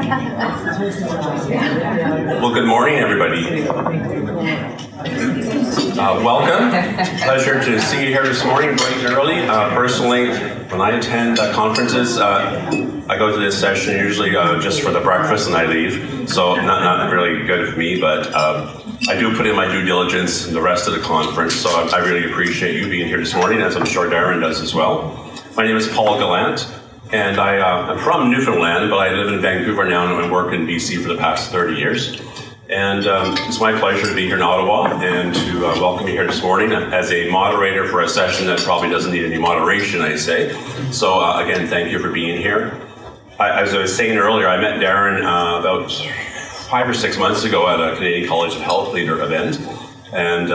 Well, good morning, everybody. Welcome. Pleasure to see you here this morning, bright and early. Personally, when I attend conferences, I go to this session usually just for the breakfast and I leave. So not really good for me, but I do put in my due diligence in the rest of the conference. So I really appreciate you being here this morning, as I'm sure Darren does as well. My name is Paul Gallant. And I'm from Newfoundland, but I live in Vancouver now and work in BC for the past 30 years. And it's my pleasure to be here in Ottawa and to welcome you here this morning as a moderator for a session that probably doesn't need any moderation, I say. So again, thank you for being here. As I was saying earlier, I met Darren about 5 or 6 months ago at a Canadian College of Health Leader event. And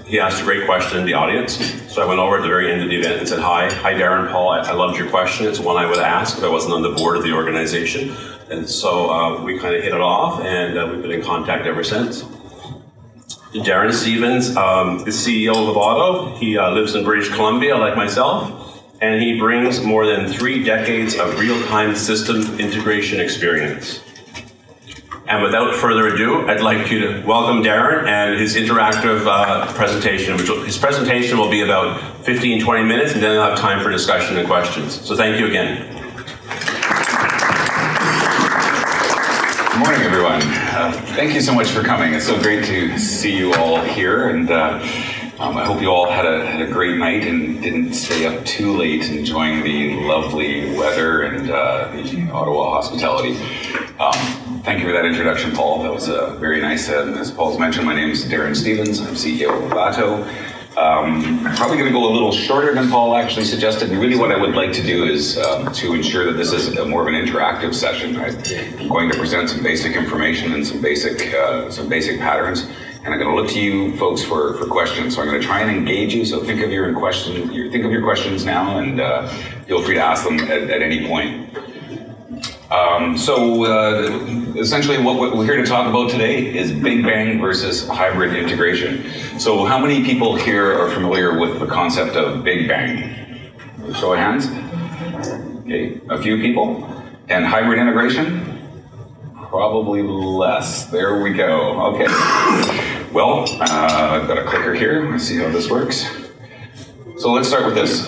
he asked a great question in the audience. So I went over at the very end of the event and said, Hi Darren, Paul, I loved your question. It's one I would ask if I wasn't on the board of the organization. And so we kind of hit it off, and we've been in contact ever since. Darren Stevens is CEO of Avato. He lives in British Columbia, like myself, and he brings more than 3 decades of real-time system integration experience. And without further ado, I'd like you to welcome Darren and his interactive presentation. His presentation will be about 15-20 minutes, and then he'll have time for discussion and questions. So thank you again. Good morning, everyone. Thank you so much for coming. It's so great to see you all here, and I hope you all had a great night and didn't stay up too late enjoying the lovely weather and the Ottawa hospitality. Thank you for that introduction, Paul. That was very nice. As Paul's mentioned, my name is Darren Stevens. I'm CEO of Avato. I'm probably going to go a little shorter than Paul actually suggested. And really what I would like to do is to ensure that this is more of an interactive session. I'm going to present some basic information and some basic patterns. And I'm going to look to you folks for questions. So I'm going to try and engage you. So think of your questions now, and feel free to ask them at any point. Essentially what we're here to talk about today is Big Bang versus hybrid integration. So how many people here are familiar with the concept of Big Bang? Show of hands. Okay, a few people. And hybrid integration? Probably less. There we go. Okay. Well, I've got a clicker here. Let's see how this works. So let's start with this.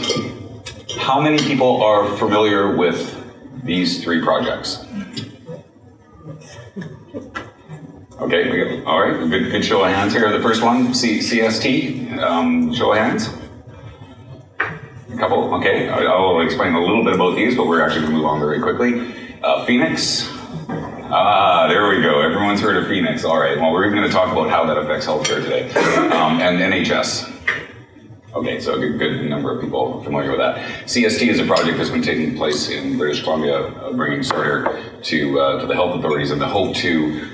How many people are familiar with these 3 projects? Okay, all right, good show of hands here. The first one, CST, show of hands. A couple, okay. I'll explain a little bit about these, but we're actually going to move on very quickly. Phoenix. There we go. Everyone's heard of Phoenix. All right, well, we're even going to talk about how that affects healthcare today. And NHS. Okay, so a good number of people are familiar with that. CST is a project that's been taking place in British Columbia, bringing Sorter to the health authorities in the hope to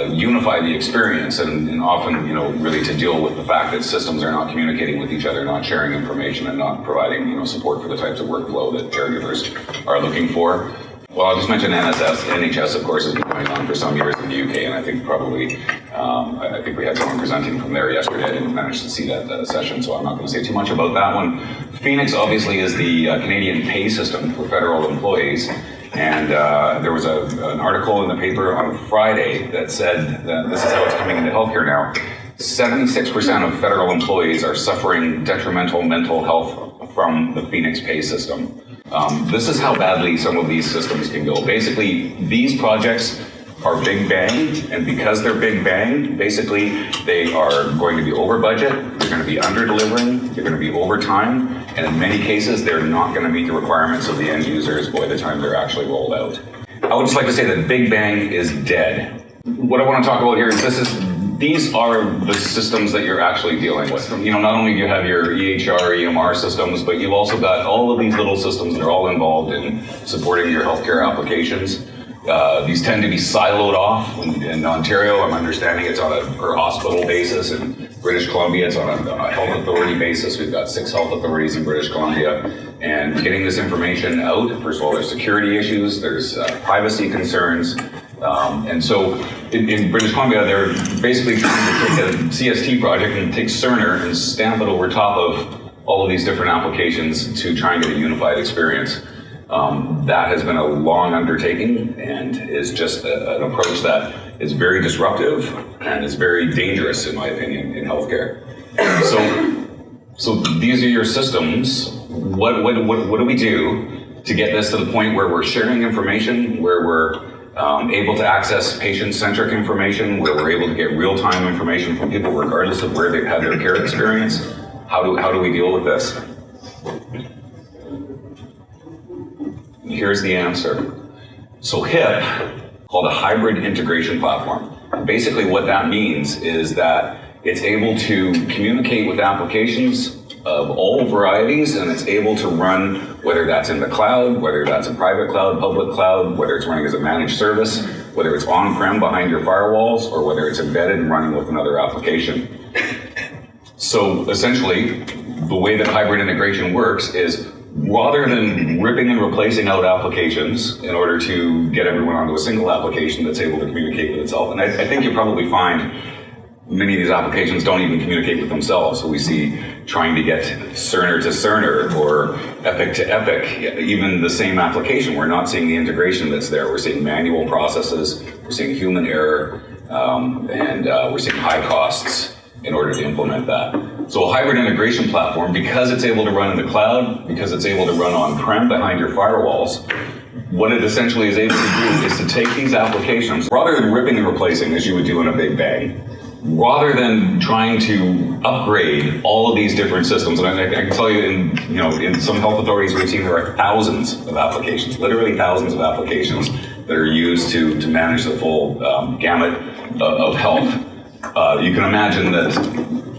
unify the experience and often, really to deal with the fact that systems are not communicating with each other, not sharing information, and not providing, support for the types of workflow that caregivers are looking for. Well, I'll just mention NHS, of course, has been going on for some years in the UK, and I think probably, I think we had someone presenting from there yesterday. I didn't manage to see that session, so I'm not going to say too much about that one. Phoenix, obviously, is the Canadian pay system for federal employees, and there was an article in the paper on Friday that said that this is how it's coming into healthcare now. 76% of federal employees are suffering detrimental mental health from the Phoenix pay system. This is how badly some of these systems can go. Basically, these projects are Big Bang, and because they're Big Bang, basically they are going to be over budget, they're going to be under delivering, they're going to be over time, and in many cases they're not going to meet the requirements of the end users by the time they're actually rolled out. I would just like to say that Big Bang is dead. What I want to talk about here is these are the systems that you're actually dealing with. Not only do you have your EHR, EMR systems, but you've also got all of these little systems that are all involved in supporting your healthcare applications. These tend to be siloed off. In Ontario, I'm understanding it's on a per hospital basis. In British Columbia, it's on a health authority basis. We've got 6 health authorities in British Columbia. And getting this information out, first of all, there's security issues, there's privacy concerns. And so in British Columbia, they're basically trying to take a CST project and take Cerner and stamp it over top of all of these different applications to try and get a unified experience. That has been a long undertaking and is just an approach that is very disruptive and is very dangerous, in my opinion, in healthcare. So these are your systems. What do we do to get this to the point where we're sharing information, where we're able to access patient-centric information, where we're able to get real-time information from people regardless of where they've had their care experience? How do we deal with this? Here's the answer. So HIP, called a hybrid integration platform. Basically what that means is that it's able to communicate with applications of all varieties, and it's able to run, whether that's in the cloud, whether that's a private cloud, public cloud, whether it's running as a managed service, whether it's on-prem behind your firewalls, or whether it's embedded and running with another application. So essentially, the way that hybrid integration works is rather than ripping and replacing out applications in order to get everyone onto a single application that's able to communicate with itself, and I think you probably find many of these applications don't even communicate with themselves. So we see trying to get Cerner to Cerner or Epic to Epic, even the same application. We're not seeing the integration that's there. We're seeing manual processes, we're seeing human error, and we're seeing high costs in order to implement that. So a hybrid integration platform, because it's able to run in the cloud, because it's able to run on-prem behind your firewalls, what it essentially is able to do is to take these applications, rather than ripping and replacing as you would do in a big bang, rather than trying to upgrade all of these different systems, and I can tell you, in some health authorities we've seen there are thousands of applications, literally thousands of applications that are used to manage the full gamut of health. You can imagine that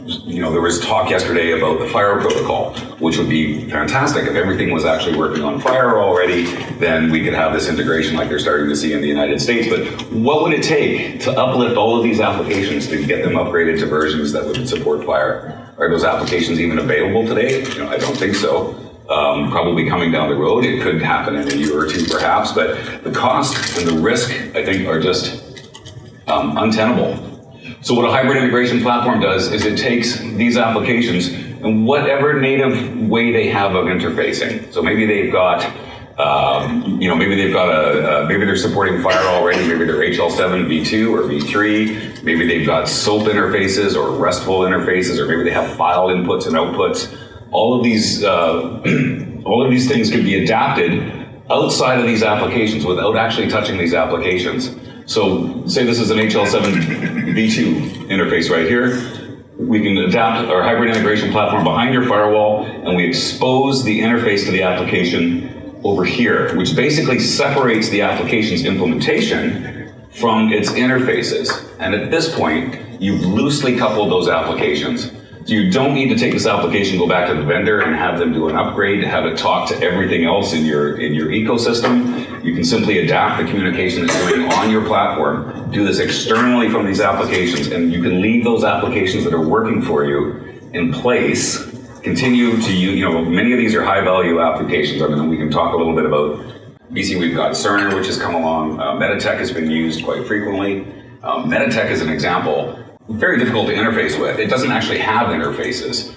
there was talk yesterday about the FHIR protocol, which would be fantastic. If everything was actually working on FHIR already, then we could have this integration like they're starting to see in the United States. But what would it take to uplift all of these applications to get them upgraded to versions that would support FHIR? Are those applications even available today? I don't think so. Probably coming down the road. It could happen in a year or two perhaps, but the cost and the risk, I think, are just untenable. So what a hybrid integration platform does is it takes these applications and whatever native way they have of interfacing. So maybe they've got, maybe they're supporting FHIR already. Maybe they're HL7 V2 or V3. Maybe they've got SOAP interfaces or RESTful interfaces, or maybe they have file inputs and outputs. All of these things could be adapted outside of these applications without actually touching these applications. So say this is an HL7 V2 interface right here. We can adapt our hybrid integration platform behind your firewall, and we expose the interface to the application over here, which basically separates the application's implementation from its interfaces. And at this point, you've loosely coupled those applications. So you don't need to take this application, go back to the vendor and have them do an upgrade, have it talk to everything else in your ecosystem. You can simply adapt the communication that's going on your platform, do this externally from these applications, and you can leave those applications that are working for you in place, continue to use, many of these are high value applications. I mean, we can talk a little bit about BC. We've got Cerner, which has come along. Meditech has been used quite frequently. Meditech is an example. Very difficult to interface with. It doesn't actually have interfaces.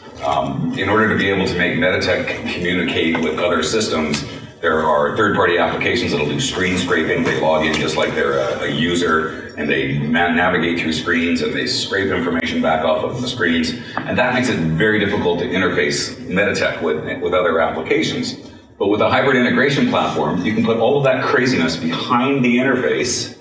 In order to be able to make Meditech communicate with other systems, there are third-party applications that'll do screen scraping. They log in just like they're a user, and they navigate through screens, and they scrape information back off of the screens. And that makes it very difficult to interface Meditech with other applications. But with a hybrid integration platform, you can put all of that craziness behind the interface,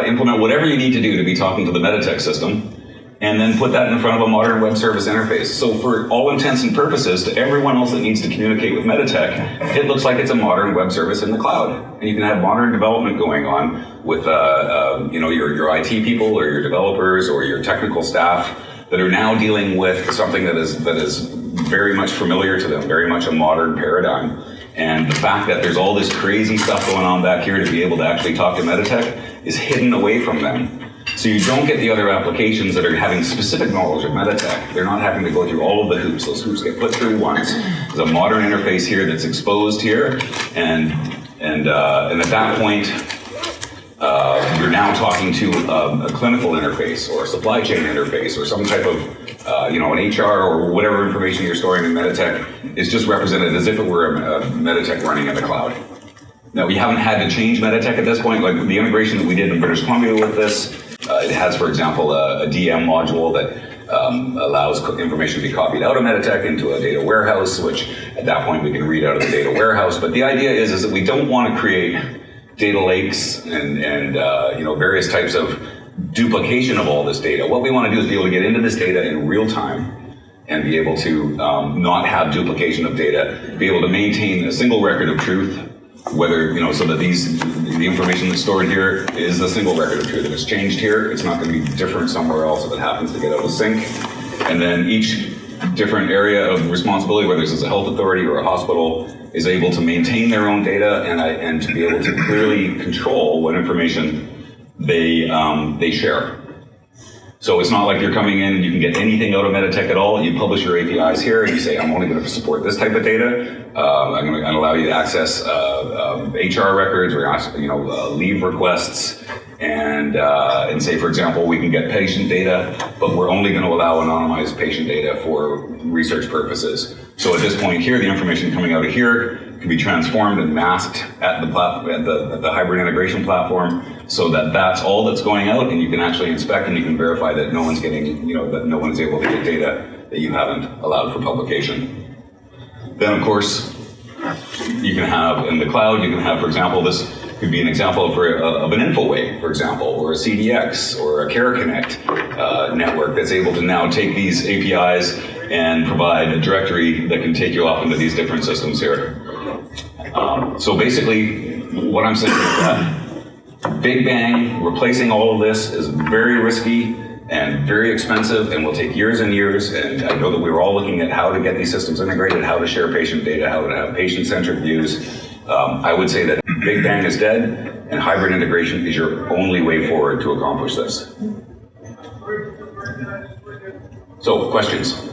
implement whatever you need to do to be talking to the Meditech system, and then put that in front of a modern web service interface. So for all intents and purposes, to everyone else that needs to communicate with Meditech, it looks like it's a modern web service in the cloud. And you can have modern development going on with your IT people or your developers or your technical staff that are now dealing with something that is very much familiar to them, very much a modern paradigm. And the fact that there's all this crazy stuff going on back here to be able to actually talk to Meditech is hidden away from them. So you don't get the other applications that are having specific knowledge of Meditech. They're not having to go through all of the hoops. Those hoops get put through once. There's a modern interface here that's exposed here, and at that point, you're now talking to a clinical interface or a supply chain interface or some type of, an HR or whatever information you're storing in Meditech is just represented as if it were a Meditech running in the cloud. Now, we haven't had to change Meditech at this point. Like the integration that we did in British Columbia with this, it has, for example, a DM module that allows information to be copied out of Meditech into a data warehouse, which at that point we can read out of the data warehouse. But the idea is that we don't want to create data lakes and various types of duplication of all this data. What we want to do is be able to get into this data in real time and be able to not have duplication of data, be able to maintain a single record of truth, whether, so that the information that's stored here is the single record of truth. If it's changed here, it's not going to be different somewhere else if it happens to get out of sync. And then each different area of responsibility, whether this is a health authority or a hospital, is able to maintain their own data and to be able to clearly control what information they share. So it's not like you're coming in and you can get anything out of Meditech at all. You publish your APIs here and you say, I'm only going to support this type of data. I'm going to allow you to access HR records or leave requests and say, for example, we can get patient data, but we're only going to allow anonymized patient data for research purposes. So at this point here, the information coming out of here can be transformed and masked at the hybrid integration platform, so that that's all that's going out, and you can actually inspect and you can verify that no one's getting, that no one's able to get data that you haven't allowed for publication. Then, of course, you can have in the cloud, you can have, for example, this could be an example of an Infoway, for example, or a CDX or a Care Connect network that's able to now take these APIs and provide a directory that can take you off into these different systems here. So basically, what I'm saying is that Big Bang, replacing all of this is very risky and very expensive and will take years and years. And I know that we were all looking at how to get these systems integrated, how to share patient data, how to have patient-centric views. I would say that Big Bang is dead and hybrid integration is your only way forward to accomplish this. So, questions?